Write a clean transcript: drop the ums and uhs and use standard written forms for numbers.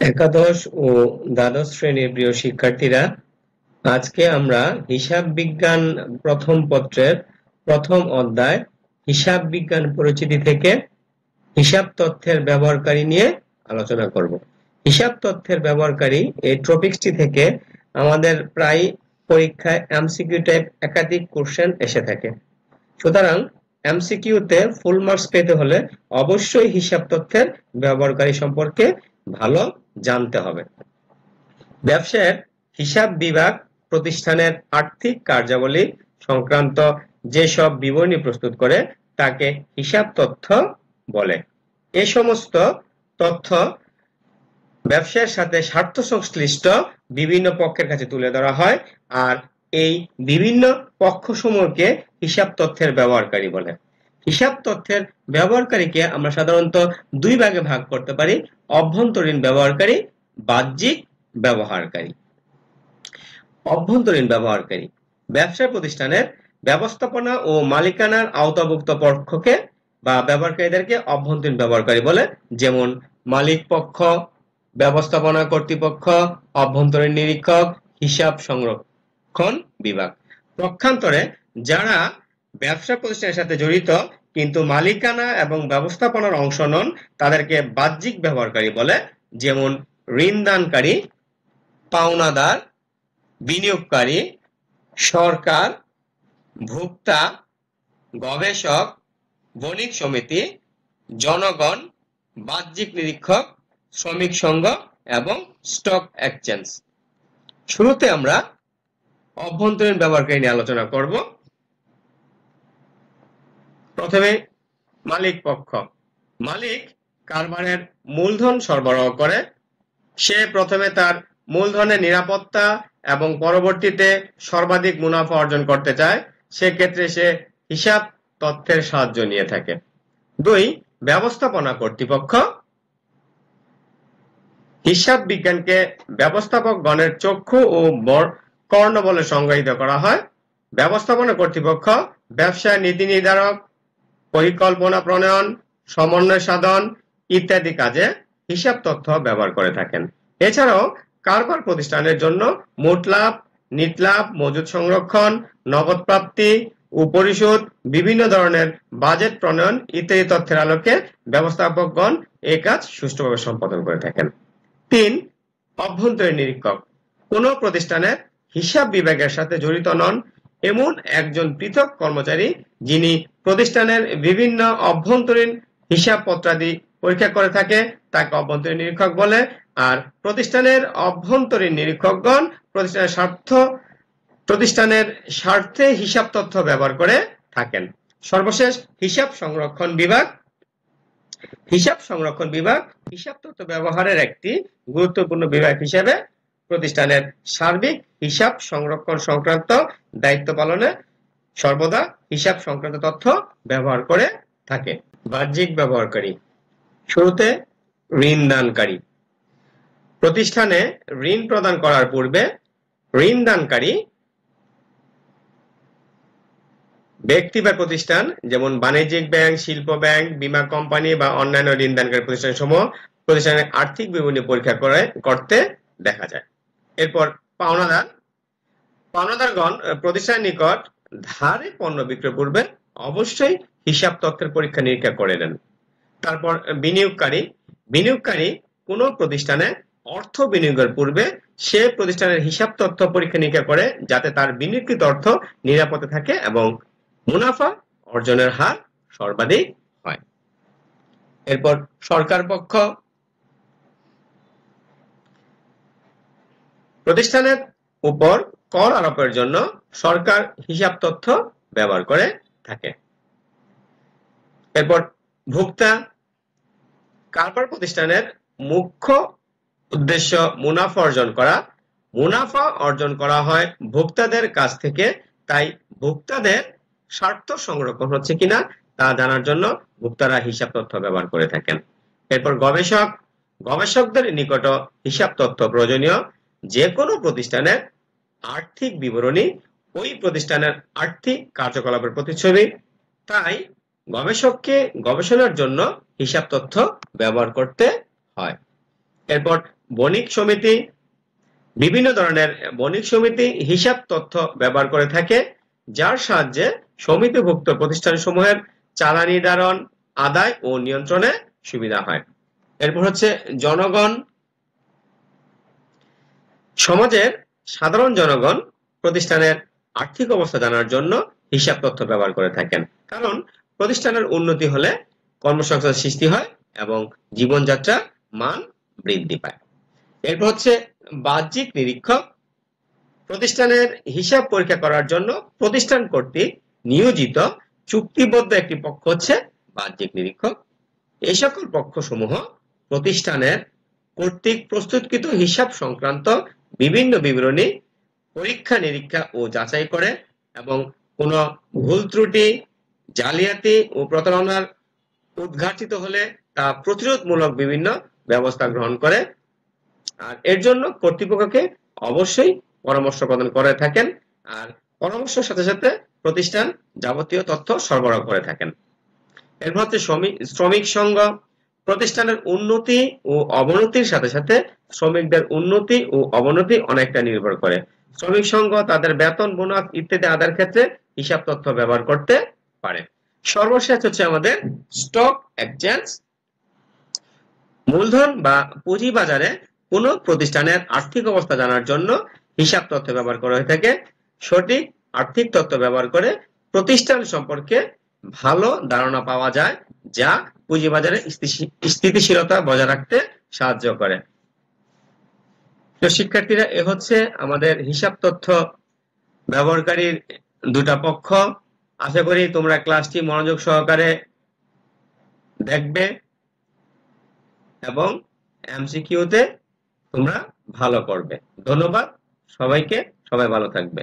একাদশ ও দ্বাদশ শ্রেণীর প্রিয় শিক্ষার্থীরা, আজকে আমরা হিসাব বিজ্ঞান প্রথম পত্রের প্রথম অধ্যায় হিসাব বিজ্ঞান পরিচিতি থেকে হিসাব তথ্যের ব্যবহারকারী নিয়ে আলোচনা করব। হিসাব তথ্যের ব্যবহারকারী এই টপিকটি থেকে আমাদের প্রায় পরীক্ষায় এমসিকিউ টাইপ একাধিক কোশ্চেন এসে থাকে। সুতরাং এমসিকিউতে ফুল মার্কস পেতে হলে অবশ্যই হিসাব তথ্যের ব্যবহারকারী সম্পর্কে ভালো জানতে হবে। ব্যবসায়ের হিসাব বিভাগ প্রতিষ্ঠানের আর্থিক কার্যাবলী সংক্রান্ত যেসব বিবরণী প্রস্তুত করে তাকে হিসাব তথ্য বলে। এ সমস্ত তথ্য ব্যবসায়ের সাথে স্বার্থ সংশ্লিষ্ট বিভিন্ন পক্ষের কাছে তুলে ধরা হয়, আর এই বিভিন্ন পক্ষসমূহকে হিসাব তথ্যের ব্যবহারকারী বলে। হিসাব তথ্যের ব্যবহারকারীকে আমরা সাধারণত দুই ভাগে ভাগ করতে পারি: অভ্যন্তরীণ ব্যবহারকারী, বাহ্যিক ব্যবহারকারী। অভ্যন্তরীণ ব্যবহারকারী ব্যবসা প্রতিষ্ঠানের ব্যবস্থাপনা ও মালিকানার আওতাভুক্ত পক্ষকে বা ব্যবহারকারীদেরকে অভ্যন্তরীণ ব্যবহারকারী বলে, যেমন মালিক পক্ষ, ব্যবস্থাপনা কর্তৃপক্ষ, অভ্যন্তরীণ নিরীক্ষক, হিসাব সংরক্ষণ বিভাগ। পক্ষান্তরে যারা ব্যবসা প্রতিষ্ঠানের সাথে জড়িত কিন্তু মালিকানা এবং ব্যবস্থাপনার অংশ নন তাদেরকে বাহ্যিক ব্যবহারকারী বলে, যেমন ঋণদানকারী, পাওনাদার, বিনিয়োগকারী, সরকার, ভোক্তা, গবেষক, বণিক সমিতি, জনগণ, বাহ্যিক নিরীক্ষক, শ্রমিক সংঘ এবং স্টক এক্সচেঞ্জ। শুরুতে আমরা অভ্যন্তরীণ ব্যবহারকারী নিয়ে আলোচনা করব। প্রথমে মালিক পক্ষ। মালিক কারবারের মূলধন সরবরাহ করে। সে প্রথমে তার মূলধনের নিরাপত্তা এবং পরবর্তীতে সর্বাধিক মুনাফা অর্জন করতে চায়, সেক্ষেত্রে সে হিসাব তথ্যের সাহায্য নিয়ে থাকে। 2. ব্যবস্থাপনা কর্তৃপক্ষ। হিসাব বিজ্ঞানকে ব্যবস্থাপকগণের চক্ষু ও কর্ণ বলে সংজ্ঞায়িত করা হয়। ব্যবস্থাপনা কর্তৃপক্ষ ব্যবসায় নীতি নির্ধারক, পরিকল্পনা প্রণয়ন, সমন্বয় সাধন ইত্যাদি কাজে হিসাব তথ্য ব্যবহার করে থাকেন। এছাড়াও কারবার প্রতিষ্ঠানের জন্য মোট লাভ, নিট লাভ, মজুদ সংরক্ষণ, নগদ প্রাপ্তি ও পরিশোধ, বিভিন্ন ধরনের বাজেট প্রণয়ন ইত্যাদি তথ্যের আলোকে ব্যবস্থাপকগণ এই কাজ সুষ্ঠুভাবে সম্পাদন করে থাকেন। 3. অভ্যন্তরীণ নিরীক্ষক। কোন প্রতিষ্ঠানের হিসাব বিভাগের সাথে জড়িত নন এমন একজন পৃথক কর্মচারী যিনি প্রতিষ্ঠানের বিভিন্ন অভ্যন্তরীণ হিসাবপত্রাদি পরীক্ষা করে থাকে তাকে অভ্যন্তরীণ নিরীক্ষক বলে। আর প্রতিষ্ঠানের অভ্যন্তরীণ নিরীক্ষকগণ প্রতিষ্ঠানের স্বার্থে হিসাব তথ্য ব্যবহার করে থাকেন। সর্বশেষ হিসাব সংরক্ষণ বিভাগ। হিসাব সংরক্ষণ বিভাগ হিসাব তথ্য ব্যবহারের একটি গুরুত্বপূর্ণ বিভাগ হিসেবে প্রতিষ্ঠানের সার্বিক হিসাব সংরক্ষণ সংক্রান্ত দায়িত্ব পালনে সর্বদা হিসাব সংক্রান্ত তথ্য ব্যবহার করে থাকে। বাহ্যিক ব্যবহারকারী। শুরুতে ঋণদানকারী। প্রতিষ্ঠানে ঋণ প্রদান করার পূর্বে ঋণদানকারী ব্যক্তি বা প্রতিষ্ঠান, যেমন বাণিজ্যিক ব্যাংক, শিল্প ব্যাংক, বীমা কোম্পানি বা অন্যান্য ঋণদানকারী প্রতিষ্ঠানসমূহ প্রতিষ্ঠানের আর্থিক বিবরণী পরীক্ষা করতে দেখা যায়। এরপর পাওনাদার। পাওনাদারগণ প্রতিষ্ঠানের নিকট ধারে পণ্য বিক্রয় পূর্বে অবশ্যই হিসাব তথ্যের পরীক্ষা নিরীক্ষা করে নেন। তারপর বিনিয়োগকারী। বিনিয়োগকারী কোন প্রতিষ্ঠানে অর্থ বিনিয়োগের পূর্বে সে প্রতিষ্ঠানের হিসাব তথ্য পরীক্ষা নিরীক্ষা করে যাতে তার বিনিয়োগকৃত অর্থ নিরাপদে থাকে এবং মুনাফা অর্জনের হার সর্বাধিক হয়। এরপর সরকার পক্ষ। প্রতিষ্ঠানের উপর কর আরোপের জন্য সরকার হিসাব তথ্য ব্যবহার করে থাকে। এরপর ভোক্তা। কারবার প্রতিষ্ঠানের মুখ্য উদ্দেশ্য মুনাফা অর্জন করা। মুনাফা অর্জন করা হয় ভোক্তাদের কাছ থেকে, তাই ভোক্তাদের স্বার্থ সংরক্ষণ হচ্ছে কিনা তা জানার জন্য ভোক্তারা হিসাব তথ্য ব্যবহার করে থাকেন। এরপর গবেষক। গবেষকদের নিকট হিসাব তথ্য প্রয়োজনীয়। যে কোনো প্রতিষ্ঠানের আর্থিক বিবরণী ওই প্রতিষ্ঠানের আর্থিক কার্যকলাপের প্রতিচ্ছবি, তাই গবেষককে গবেষণার জন্য হিসাব তথ্য ব্যবহার করতে হয়। এরপর বণিক সমিতি, বিভিন্ন ধরনের বণিক সমিতি হিসাব তথ্য ব্যবহার করে থাকে, যার সাহায্যে সমিতিভুক্ত প্রতিষ্ঠানসমূহের চালান নির্ধারণ, আদায় ও নিয়ন্ত্রণে সুবিধা হয়। এরপর হচ্ছে জনগণ। সমাজের সাধারণ জনগণ প্রতিষ্ঠানের আর্থিক অবস্থা জানার জন্য হিসাব তথ্য ব্যবহার করে থাকেন, কারণ প্রতিষ্ঠানের উন্নতি হলে কর্মসংস্থান সৃষ্টি হয় এবং জীবনযাত্রার মান বৃদ্ধি পায়। এরপর হচ্ছে বাহ্যিক নিরীক্ষক। প্রতিষ্ঠানের হিসাব পরীক্ষা করার জন্য প্রতিষ্ঠান কর্তৃক নিয়োজিত চুক্তিবদ্ধ একটি পক্ষ হচ্ছে বাহ্যিক নিরীক্ষক। এই সকল পক্ষসমূহ প্রতিষ্ঠানের কর্তৃক প্রস্তুতকৃত হিসাব সংক্রান্ত বিভিন্ন বিবরণী পরীক্ষা নিরীক্ষা ও যাচাই করে এবং কোনো ভুল ত্রুটি, জালিয়াতি ও প্রতারণার উদ্ঘাটিত হলে তা প্রতিরোধমূলক বিভিন্ন ব্যবস্থা গ্রহণ করে। আর এর জন্য কর্তৃপক্ষকে অবশ্যই পরামর্শ প্রদান করে থাকেন, আর পরামর্শের সাথে সাথে প্রতিষ্ঠান যাবতীয় তথ্য সরবরাহ করে থাকেন। এরপর হচ্ছে শ্রমিক সংঘ। প্রতিষ্ঠানের উন্নতি ও অবনতির সাথে সাথে শ্রমিকদের উন্নতি ও অবনতি অনেকটা নির্ভর করে। শ্রমিক সংঘ তাদের বেতন, বোনাস ইত্যাদি আদায়ের ক্ষেত্রে হিসাব তথ্য ব্যবহার করতে পারে। সর্বশেষ হচ্ছে আমাদের স্টক এক্সচেঞ্জ। মূলধন বা পুঁজি বাজারে কোনো প্রতিষ্ঠানের আর্থিক অবস্থা জানার জন্য হিসাব তথ্য ব্যবহার করা হয়ে থাকে। সঠিক আর্থিক তথ্য ব্যবহার করে প্রতিষ্ঠান সম্পর্কে ভালো ধারণা পাওয়া যায়, যা পুঁজিবাজারে স্থিতিশীলতা বজায় রাখতে সাহায্য করে। তো শিক্ষার্থীরা, এ হচ্ছে আমাদের হিসাব তথ্য ব্যবহারকারীর দুটা পক্ষ। আশা করি তোমরা ক্লাসটি মনোযোগ সহকারে দেখবে এবং এমসিকিউতে তোমরা ভালো করবে। ধন্যবাদ সবাইকে, সবাই ভালো থাকবে।